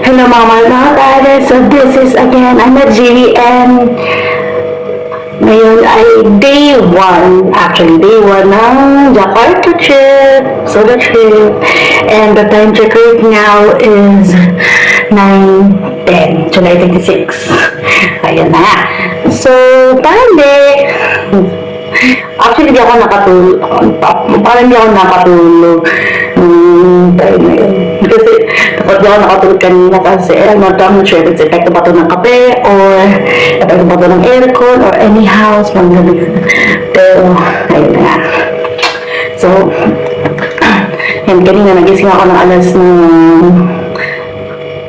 Hello mga pare, so this is again, I'm at Jamie and ngayon ay day 1, actually day 1 ng Jakarta trip, solo trip, and the time check right now is 9:10, July 26. Ayan na. So, actually hindi ako nakatulog, parang hindi ako nakatulog time na yun. Kasi dapat di ako nakatulog kanina kasi I'm not sure if it's epekto ba ito ng kape or epekto ba ito ng aircon or any house, mga ganun. Pero, ayun na. So, yan, kanina nagising ako ng alas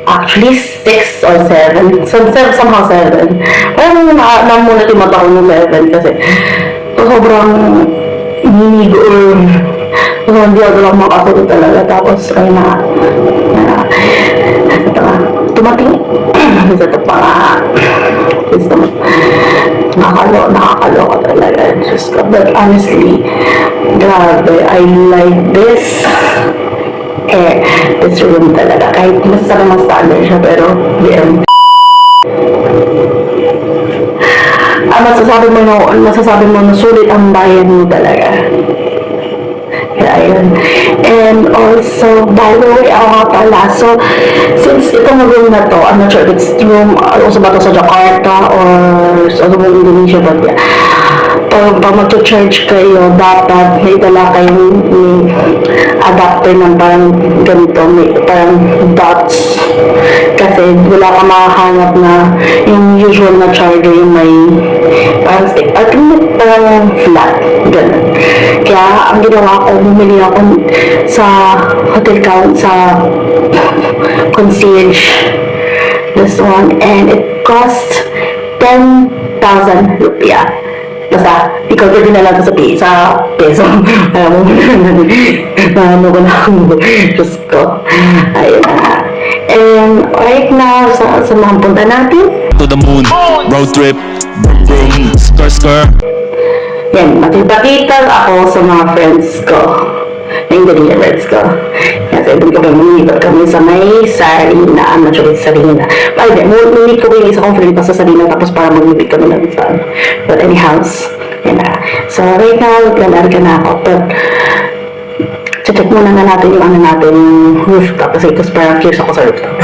actually 6 or 7. Somehow 7. Parang namulat yung mata ko ng 7 kasi sobrang hinigo or hindi ako lang makatulog talaga. Tapos, ay tumating sa ito pa nakakaloka talaga. But honestly, grabe, I like this this room talaga. Kahit masasabi ng standard siya, pero masasabi mo na sulit ang bayan mo talaga. Ayun. And also, by the way, ako nga pala, so, since itong room na to, I'm not sure if it's room, also ba ito sa Jakarta or sa Indonesia, but yeah, pag mag-charge kayo, dapat may dala kayong adapter ng parang ganito, may parang dots, kasi wala ka makahanap na yung usual na charger, yung may parang stick, parang flat, gano'n. Kaya, ang ginawa ko, bumili ako sa hotel sa concierge, this one, and it cost 10,000 rupiah. Basta, ikaw ko din na lang sa peso. Alam mo ko na akong Diyos ko. Ayun na. And right now, sa mga punta natin, to the moon, road trip, vroom vroom, skr skr. yan, matipatital ako sa mga friends ko. Yung ganyan friends ko. Kasi doon kami mamimit kami sa may Sarina. I'm not sure it's Sarina. But then, mamimit ko yung isa kong friend pa sa Sarina tapos para mamimit kami lang sa but anyhow, yan na. So right now, galarga na ako. But, check muna na natin yung yung rooftop. Kasi parang curious ako sa rooftop.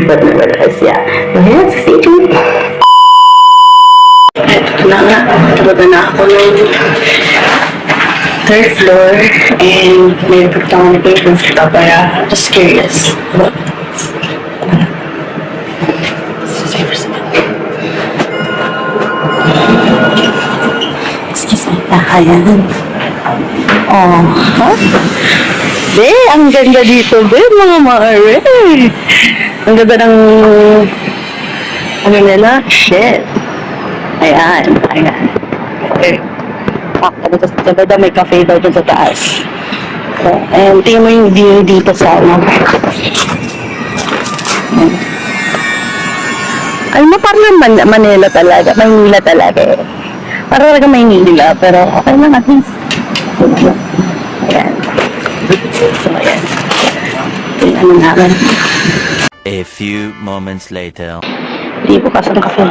But nevertheless, yeah. So yes, stay tuned. Ito na nga, nababa na ako ng third floor and may report ako ni patients kita para just curious about this. Excuse me, ayan. Oh, huh? Be, ang ganda dito, be, mga maare. Ang ganda ng ano nila, shit. Ayan. Okay. Tapos sa baba may cafe daw dun sa taas. So, and tingnan mo yung view dito sa alam mo, parang Manila talaga. Maynila talaga eh. Parang talaga Maynila, pero okay lang at least. Ayan. So, ayan. Tingnan namin. A few moments later. Hindi bukas ang cafe.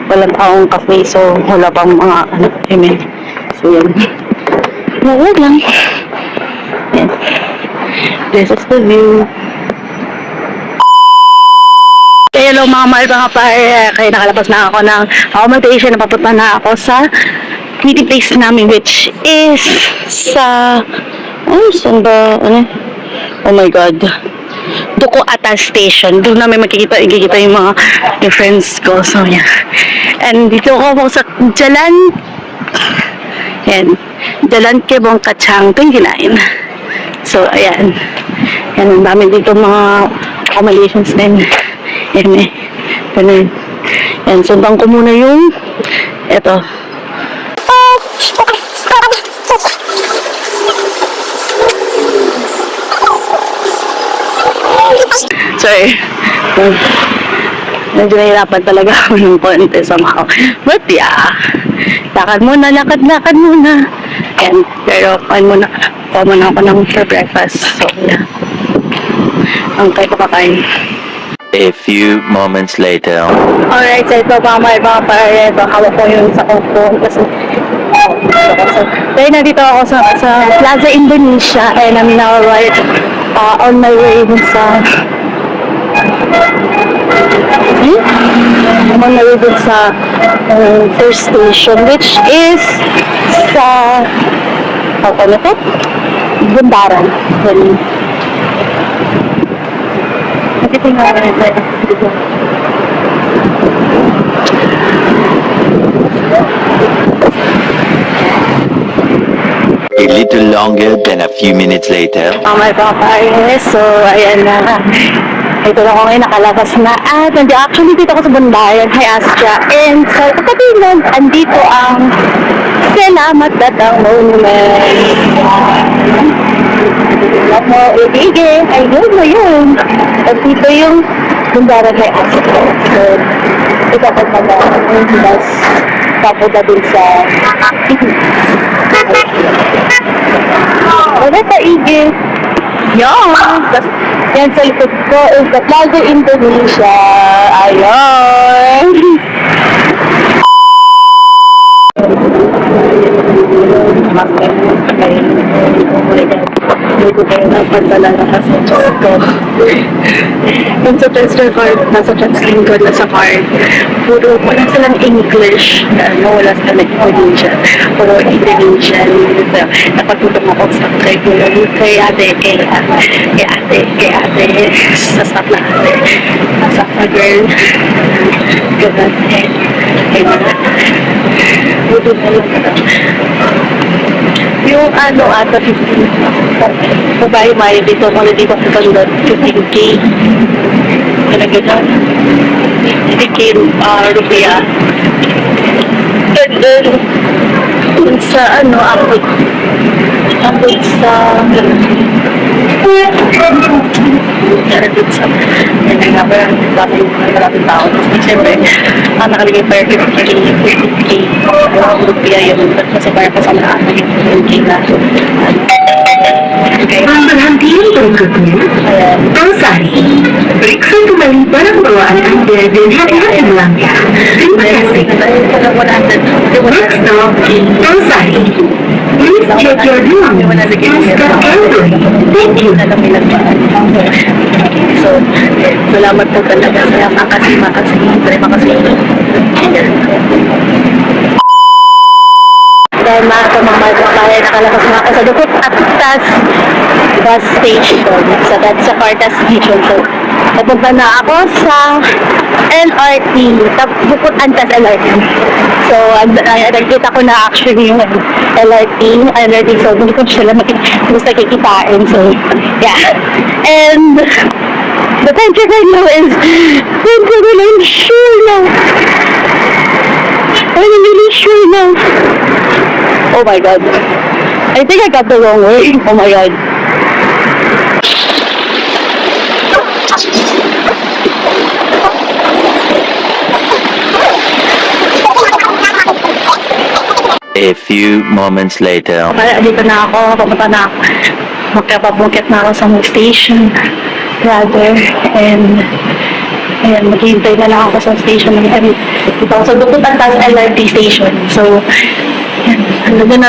Walang taong cafe, so wala pang mga amen. So yan. Wala lang. Yan. This is the view. Hello mga mahal mga pare. Kaya nakalabas na ako ng accommodation. Napapunta na ako sa meeting place namin, which is sa saan ba? Oh my god, Duko Atal Station. Doon namin makikita yung mga friends ko. So, yeah. And dito ako sa Jalan Kebong Kachang 29. So, ayan. Yan, ang dami dito mga accommodations din. Yan. Yan, sundan ko muna yung eto. Sorry. medyo nahirapan talaga ako ng konti somehow. But yeah, lakad muna. And, pero kuha muna ako ng for breakfast. So yeah, ang tayo ko kakain. A few moments later. Alright, so ito mga pare, hawak ko yung sa kong phone kasi dahil nandito ako sa Plaza Indonesia and I'm now right on my way dun sa I'm on my way dun sa first station which is sa ano to? Bundaran. Nagtitingnan na ito. A little longer than a few minutes later. My papayas. So, ayan na. Ito na ako ngayon, nakalabas na. At actually, dito ako sa Bundaran, Hi Astra. And sa katabinan, andito ang Salamat Datang Monument. Alam mo, ibigin. Ayun mo yun. At dito yung Bundaran, Hi Astra. So, ito ako yung bus. Papunta din sa wala pa igil. Yan sa likod ko is the Plaza Indonesia. Ayun. Dito kayo na pagdala na kasi yung sa transfer card, nasa transfer card na sa card, puro wala silang English, wala silang Indonesian, puro Indonesian. So, napagtutong ako sa kay ate, sa staff na ate, sa staff na girl, ganun, buto na lang yung ata 15 babae dito mga dito sa kandot 15K talaga na 15K rupiah and then dun sa abot sa hindi nga ba maraming tao siyempre nakalagay pa yung 50K rupiah yun kasi para kasama na yung 15K na Ang berhentian berikutnya, Rosari. Periksa kembali barang bawaan Anda dan hati-hati melangkah. Terima kasih. Next stop, Rosari. Please check your room and stop carefully. Thank you. So, salamat po talaga sa terima kasih. Dahil mga mamagpapaya nakalabas na ako sa Dukot Antas bus station, sa Jakarta station. So, napunta na ako sa LRT, Dukot Antas LRT. So, nagkita ko na actually yung LRT, so hindi ko sila gusto kikitain. So, yeah. And the time check right now is 10:09. I'm sure now. I'm really sure now. Oh my god. I think I got the wrong way. Oh my god. A few moments later. Kaya dito na ako, papunta na ako. Magkapabungkit na ako sa mga station. Rather, and maghihintay na lang ako sa station. Dito ako sa Dukot Antas LRT station. So, doon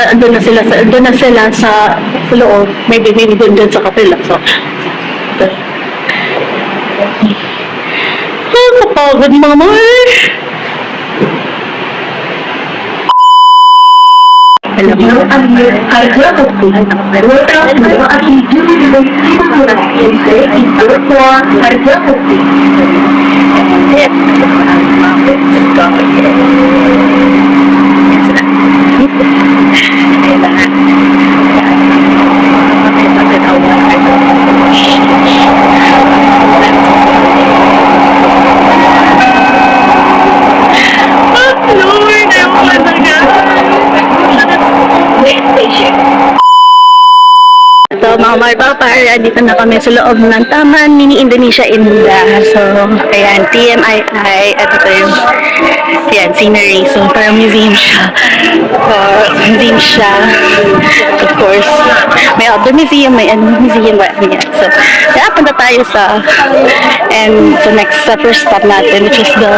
na sila sa loob. Maybe doon sa kapila. So, kapagod mga alam mo, ito Mga papar, dito na kami sa loob ng Taman Mini Indonesia Indah. So, ayan, TMII, at ito yung, ayan, scenery. So, parang museum siya. Museum siya. Of course, may outdoor museum, may museum, ayan. So, kaya punta tayo sa, and so next, first stop natin, which is the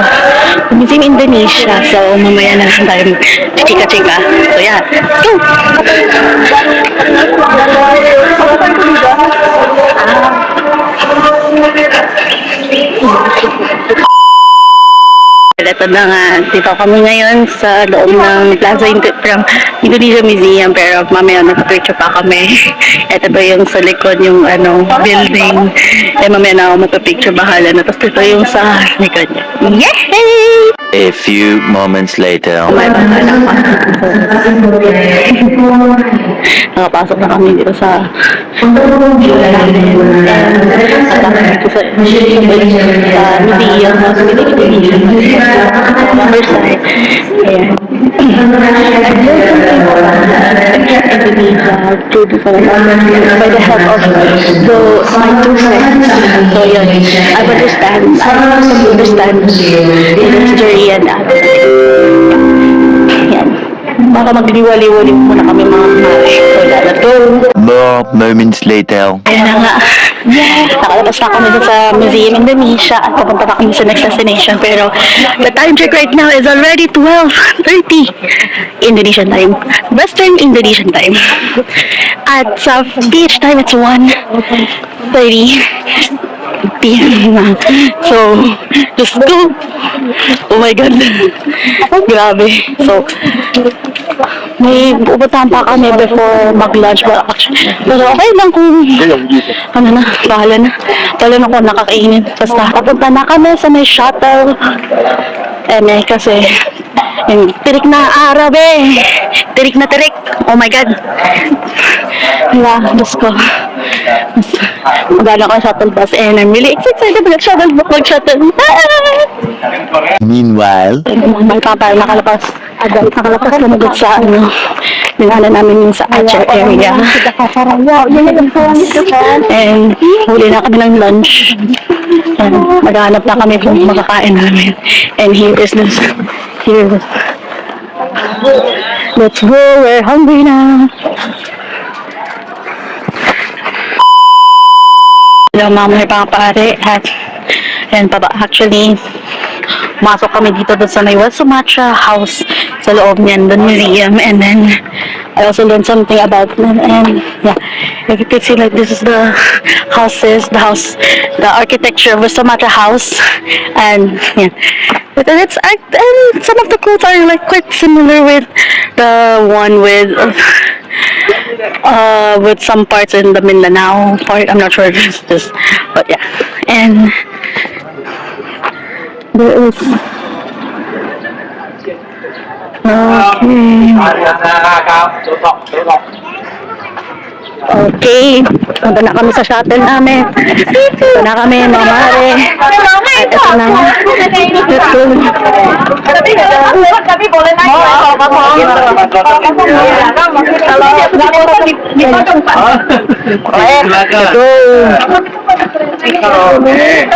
Museum Indonesia. So, mamaya na lang tayo chika-chika. So, yeah, let's go! Ito na nga, dito kami ngayon sa loob ng Plaza from Indonesia Museum, pero mamaya nagpapicture pa kami. Ito ba yung sa likod, yung building. Mamaya na ako magpapicture, bahala na. Tapos ito yung sa likod niya. Yay! A few moments later. May bahala pa. Nakapasok na kami dito sa museum. First time. Ayan. By the help of my two friends. So yun, I understand the history and yan. Baka magliwali-wali muna kami mga kumari. So let's go. More moments later. Ayan na nga. Nakalabas na kami dun sa Museum Indonesia at papunta pa kami sa next destination. Pero the time check right now is already 12:30 Indonesian time. Western Indonesian time. At sa beach time, it's 1:30 PM na. So, let's go. Oh my God. Grabe. So, may pupuntahan pa kami before mag-lunch. Pero okay lang kung bahala na. Wala na kung nakakainin. Basta, papunta na kami sa may shuttle. Kasi, yung tirik na araw Tirik na tirik. Oh my God. Wala, Diyos ko. Magana ko ang shuttle bus and I'm really excited mag-shuttle. Meanwhile, May papay nakalapas. Nakalapas na magod sa dinaanan namin yung sa Aceh area. And huli na kami ng lunch. And maghanap na kami kung makakain namin. And here is this. Here. Let's go. We're hungry na. Hello, mga pare at actually masok kami dito doon sa may West Sumatra house sa loob niyan, the museum, and then I also learned something about them. And yeah, if you could see, like, this is the architecture of West Sumatra house, and yeah, and some of the clothes are like quite similar with the one with some parts in the Mindanao part. I'm not sure if it's this, but yeah. And there is okay, punta na kami sa shuttle namin. Punta na kami, mga mare. At ito na nga. Let's go. Tapi boleh naik ya.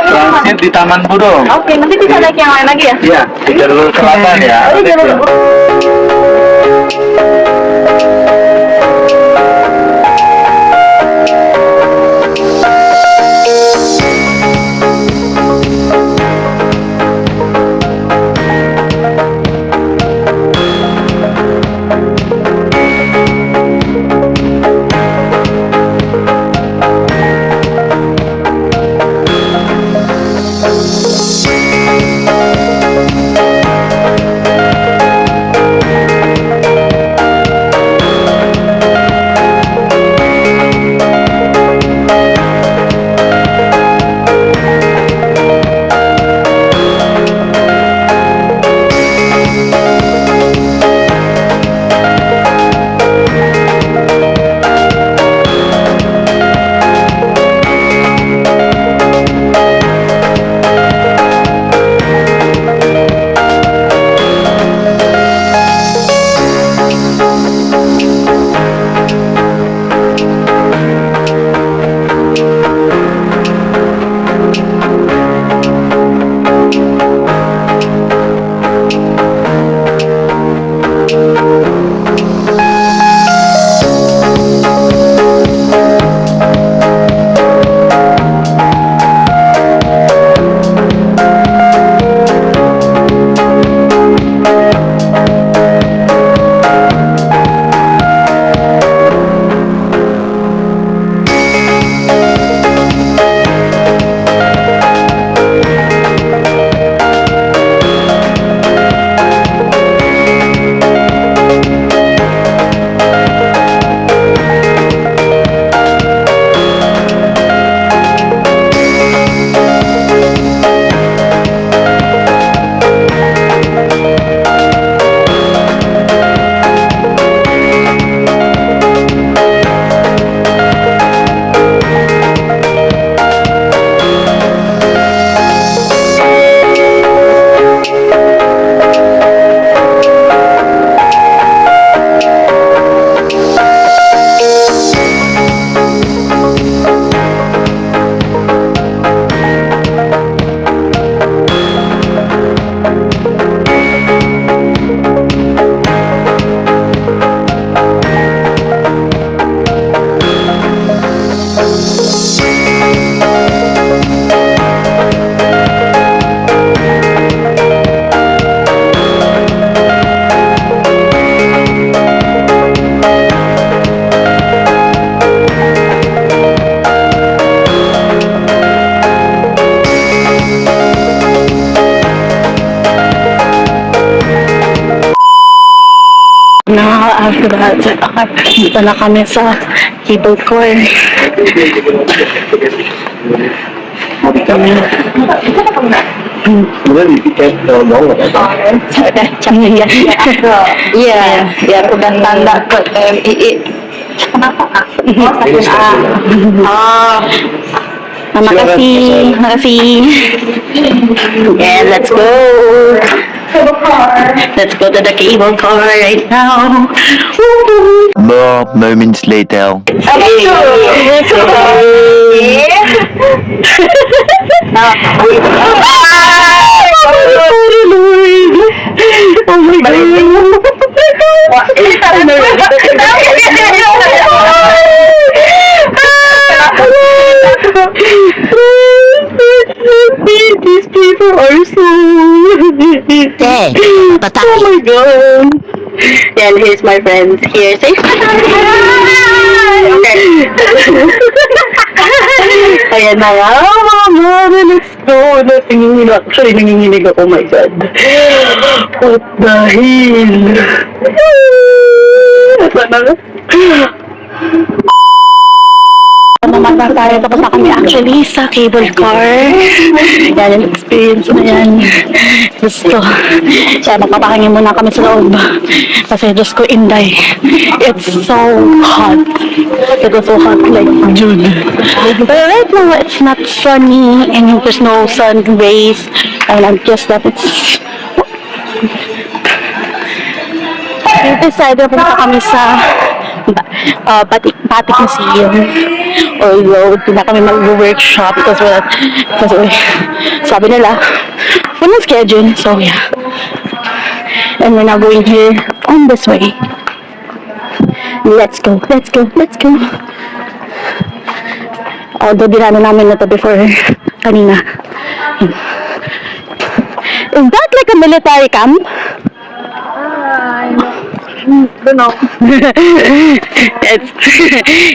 Transit di Taman Budong. Oke, nanti bisa naik yang lain lagi ya? Iya, di jalur selatan ya. Oh, di jalur. lahat. Dito na kami sa cable car. Biar udah tanda ke MII. Kenapa kak? Makasih. Yeah, let's go. Let's go to the cable car right now. More moments later. Let's go. Oh my These people are so... Oh my god. And here's my friends here. Say okay. Ayan na nga. Mama, let's go. Actually, nanginginig ako. Oh my god. What the hell? Sana nga. Mamata tayo, tapos na kami actually sa cable car. Yan yung experience na yan. Gusto. Kaya magpapakingin muna kami sa loob. Kasi Diyos ko, Inday. It's so hot. It was so hot like June. But right now, it's not sunny and there's no sun rays. And I'm just that it's... We decided punta kami sa Batik Museum. Although, di na kami mag-workshop kasi sabi nila, full na schedule. So, yeah. And we're now going here on this way. Let's go. Although, dinano namin na to before kanina. Is that like a military camp? It's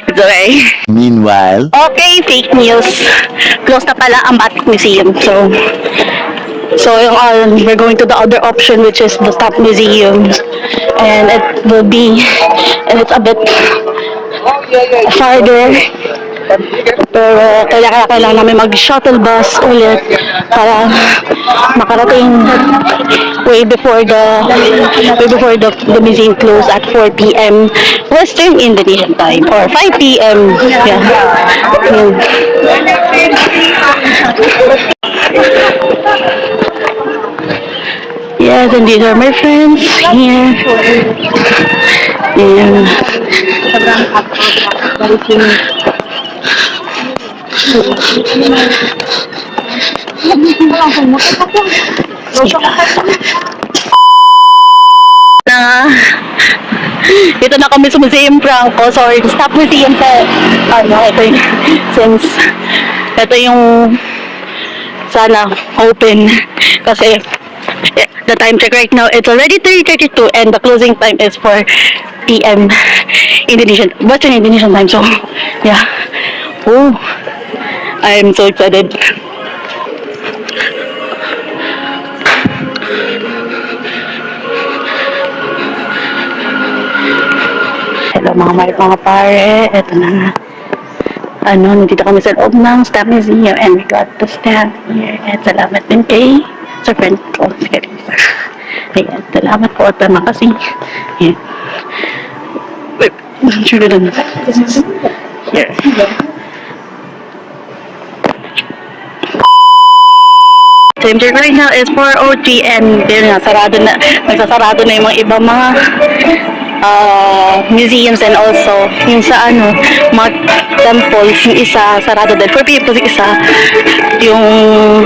okay. Meanwhile, Okay, fake news. Close na pala ang Batik Museum. So we're going to the other option, which is the Stop Museum. And it's a bit farther. Pero kailangan namin mag-shuttle bus ulit para makarating way before the museum close at 4 p.m. Western Indonesian time or 5 p.m. Yes, and these are my friends here. And dito na kami sa Museum Franco. Sorry, Stop Museum sa since ito yung sana open kasi the time check right now, it's already 3:32 and the closing time is 4 p.m. Western Indonesian time. So, yeah. Oh, I'm so excited. Hello mga pare, eto na nga. Nandito kami sa loob ng Stop Museum and we got to stand here. And salamat din kay sa friend ko, si Carissa. Ayan, salamat po at makasing. Ayan. Wait, sure na. Here. Time check right now is 4:03 and nagsasarado na yung mga ibang mga museums and also yung sa mga temples, yung isa sarado din 4 p.m. kasi isa yung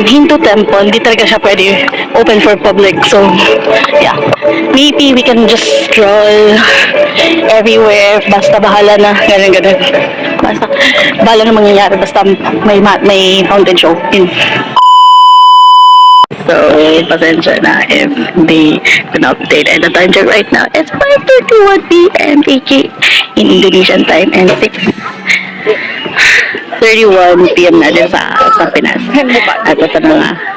Hindu temple, hindi talaga siya pwede open for public. So yeah, maybe we can just stroll everywhere, basta bahala na ganun basta bahala na mangyayari, basta may fountain show in. So, pasensya na if they can update. And the time check right now is 5:31 p.m. in Indonesian time and 6:31 p.m. na din sa Pinas. At ito na nga.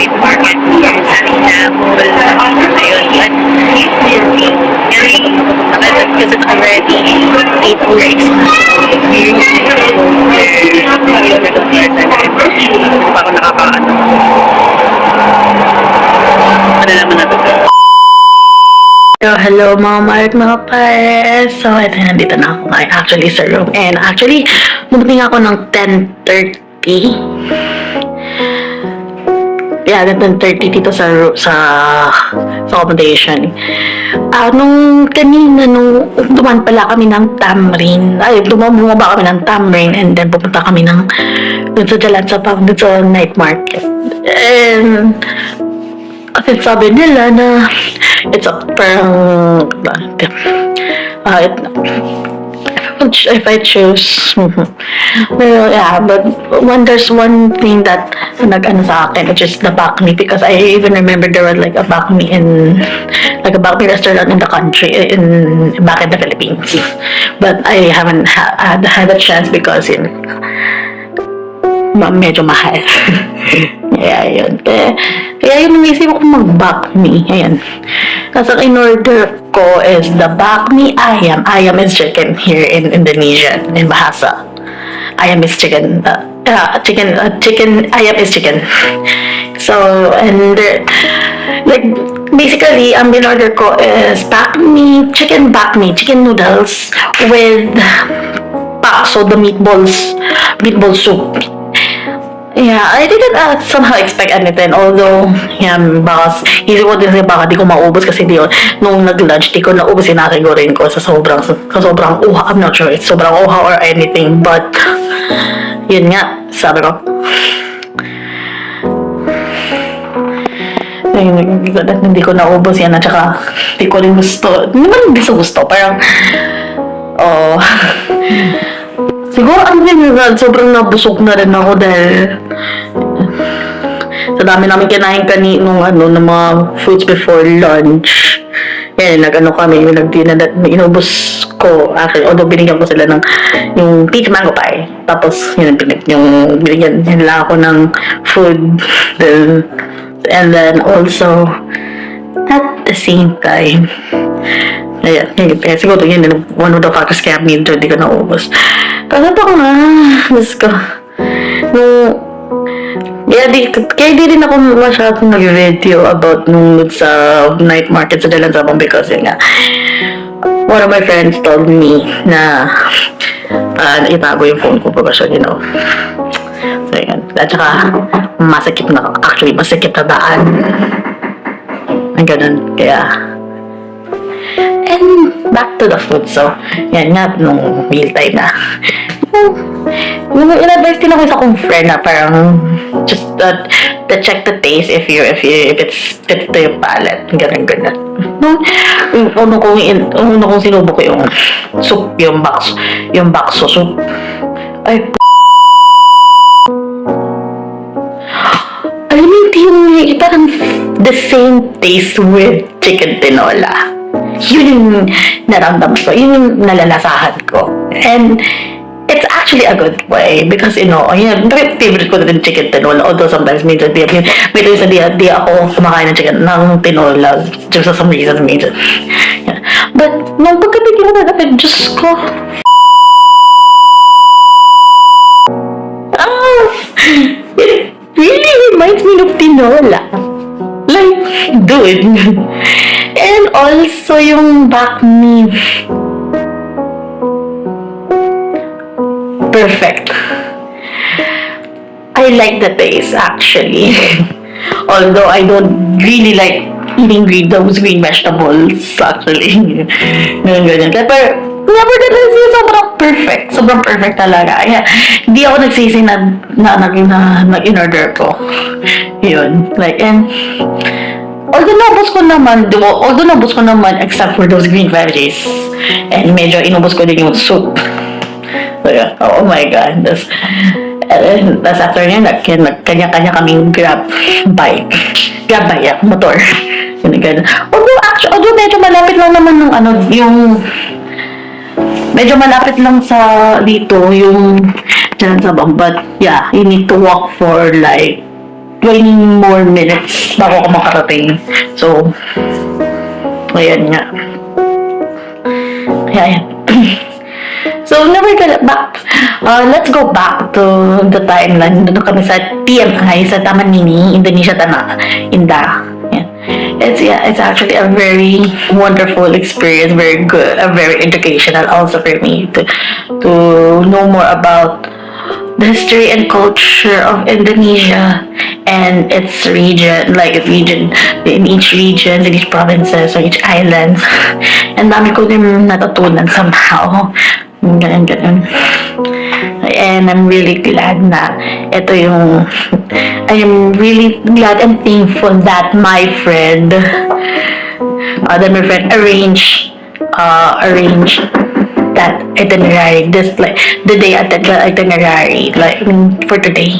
street market. Sa Inabol. Ayun. But, because it's already 8 weeks. Hindi pa ako nakakaano. Hello mga Mark, mga pares. So, ito, nandito na ako ngayon actually sa room. And actually, dumating ako ng 10:30. Yeah, 10:30 dito sa accommodation. Nung kanina, nung duman pala kami ng Tamrin, bumaba kami ng Tamrin and then pupunta kami dun sa Jalan sa dun sa night market. And kasi sabi nila na it's a parang if I choose well, yeah, but there's one thing that nag-ano sa akin, which is the bakmi, because I even remember there was like a bakmi restaurant in the country, back in the Philippines, but I haven't had a chance because medyo mahal. Kaya yun. Kaya yun naisip ko mag-bakmi. Ayan. Kasi in-order ko is the bakmi ayam. Ayam is chicken here in Indonesia, in Bahasa. Ayam is chicken. Ayam is chicken. So, and like, basically, ang in-order ko is chicken noodles with bakso, the meatball soup. Yeah, I didn't somehow expect anything. Although, yan, isip ko din baka di ko maubos kasi nung nag-lunch, di ko naubos sinasigurin ko sa sobrang uha. I'm not sure it's sobrang uha or anything, but yun nga, sabi ko. Hindi ko naubos yan at saka di ko rin gusto. Hindi naman gusto, parang siguro ang general, sobrang nabusog na rin ako dahil sa dami namin kinain kaninong ng mga foods before lunch. Yan, kami, inubos ko. Actually, although binigyan ko sila ng yung peach mango pie. Tapos, binigyan nila ako ng food. And then also, at the same time, ayan, siguro yun, one of the factors kaya medyo di ko naubos. Pero ito ko na, Diyos ko. Kaya di rin ako masyadong nag-video about nung sa night market sa Dalan Sabang because yun nga, one of my friends told me na itago yung phone ko because, So, yun. At saka, masakit na daan. Ang ganun. Kaya, and back to the food. So, yan nga, nung meal time na. In-advise din ako sa akong friend na parang just to check the taste if it's fit to your palate. Ganun. Una kong sinubo ko yung soup, yung bakso soup. Ay, alam mo, yung parang the same taste with chicken tinola. Yun yung naramdaman ko, yun yung nalalasahan ko. And it's actually a good way because, favorite ko na din chicken tinola. Although sometimes may di ako kumakain ng tinola just for some reason. Yeah. But, nung pagkabigyan ko na Diyos ko, it really reminds me of tinola. Like, dude. And also yung bakmi. Perfect. I like the taste actually. Although I don't really like eating those green vegetables actually. Ganyan. Pero nevertheless, sobrang perfect talaga. Kaya, hindi ako nagsisi na in-order ko. Yun. And although nabos ko naman except for those green veggies. And medyo inubos ko din yung soup. So, yeah. Oh my God. Tapos after yun, kanya-kanya kaming grab bike, motor. Yun. Although medyo malapit lang naman medyo malapit lang sa dito yung Jalan Sabang, but yeah, you need to walk for like 20 more minutes bago ka makarating. So, ayan nga. Ayan. So, let's go back to the timeline. Doon kami sa TMI, sa Taman Mini, Indonesia Indah. Yan. it's actually a very wonderful experience, very good, very educational also for me to know more about the history and culture of Indonesia and its region, in each region, in each provinces, or each island. And dami ko din natutunan somehow. Ganun. And I'm really glad na I am really glad and thankful that my friend arranged that itinerary, the day at the itinerary, for today.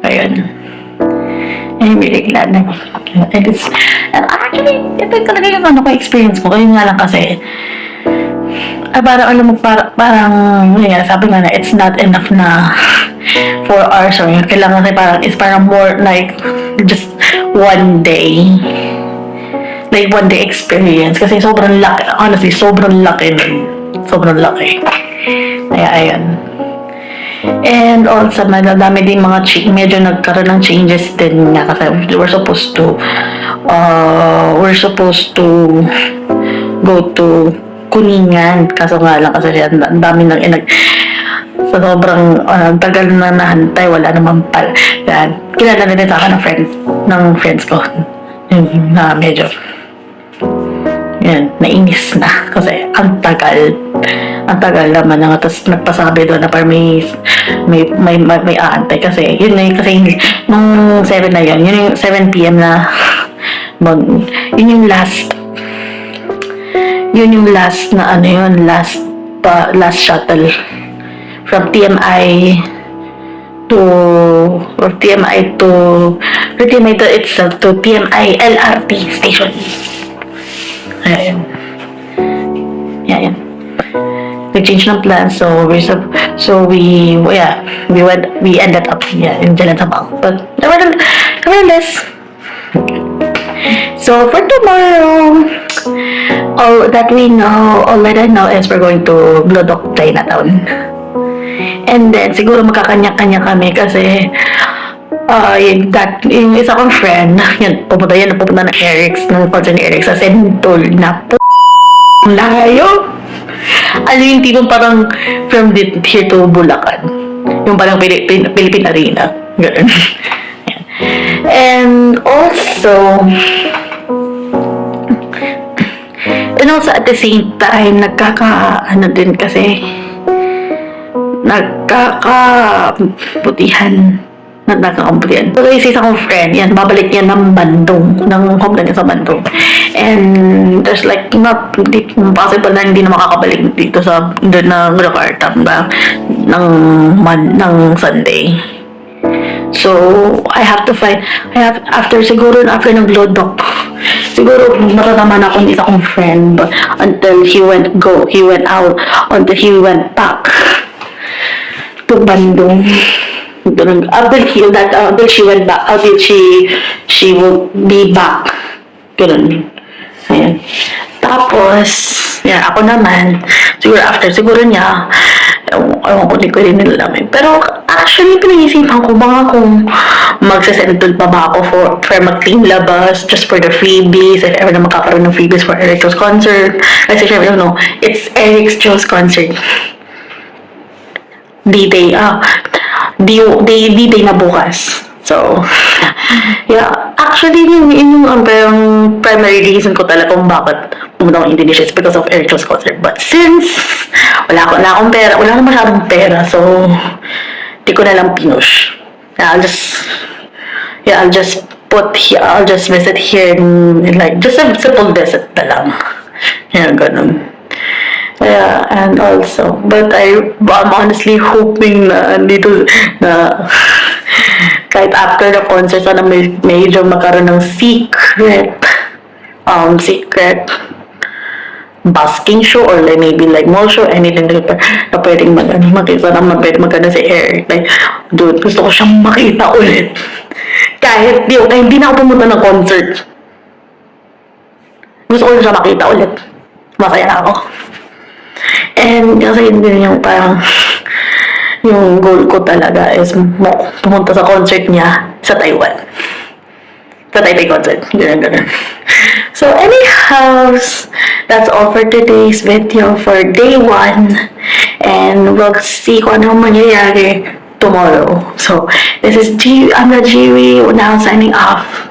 Ayun. I'm really glad na. And actually, ito talaga yung experience ko. Ayun nga lang kasi, parang, yun, sabi nga na, it's not enough na 4 hours or yun. Kailangan kasi parang more like, just one day. Like, one day experience. Kasi sobrang laki, honestly, sobrang laki nun. Sobrang laki. Kaya, ayun. And also, madami din medyo nagkaroon ng changes din nga kasi we're supposed to go to Kuningan. Kaso nga lang kasi ang dami sa sobrang tagal na nahantay, wala naman pala. Yan. Kilala na din sa akin ng friends ko. Yung na medyo yan, nainis na kasi ang tagal naman nga. Tapos nagpasabi doon na parang may aantay kasi yun nung 7 na yun yung 7 PM na yun yung last last shuttle from TMI to itself to TMI LRT station. Ayan. Yan. We changed ng plan, so we ended up in Jalan Sabang. But nevertheless, so for tomorrow, all that I know is we're going to Glodok, Chinatown. And then siguro magkakanya-kanya kami kasi yung isa kong friend, pupunta ng Eric's, ng concert ni Eric sa Sentol na layo. Ano yung tipong parang from here to Bulacan. Yung parang Philippine Arena. Ganun. And also at the same time, nagkakaputihan. So, isa kong friend, yan, babalik yan ng Bandung, ng homeland niya sa Bandung. And there's possible na hindi na makakabalik dito doon na Jakarta ng Sunday. So, after ng Glodok, siguro matataman ako ng isa kong friend until he went back to Bandung. Until she went back, until she will be back. Ganun. Ayan. Tapos, yan, ako naman, siguro niya, ewan ko, di ko rin nilalamin. Pero, actually, pinag-isipan ko baka kung magsasentol pa ba ako for mag-clean labas, just for the freebies, if ever na magkakaroon ng freebies for Eric Jo's concert. Kasi, syempre, it's Eric Jo's concert. D-Day na bukas. So, yeah. Actually, yung primary reason ko talaga kung bakit pumunta akong Indonesia is because of Eric Jo's concert. But since wala akong pera, wala akong masyadong pera, so di ko na lang pinush. I'll just visit here and just a simple visit na lang. Yeah, ganun. Yeah, and also, but I'm honestly hoping na kahit after the concert, sana medyo magkaroon ng secret busking show or maybe mall show, anything na pwedeng maganda si Eric. Dude, gusto ko siyang makita ulit. Kahit hindi na ako pumunta ng concert. Gusto ko siya makita ulit. Masaya na ako. And kasi hindi yung parang yung goal ko talaga is pumunta sa concert niya sa Taiwan. patay content. Ganun. So anyhow, that's all for today's video for day 1. And we'll see kung anong mangyayari tomorrow. So, this is I'm the Jiwi, now signing off.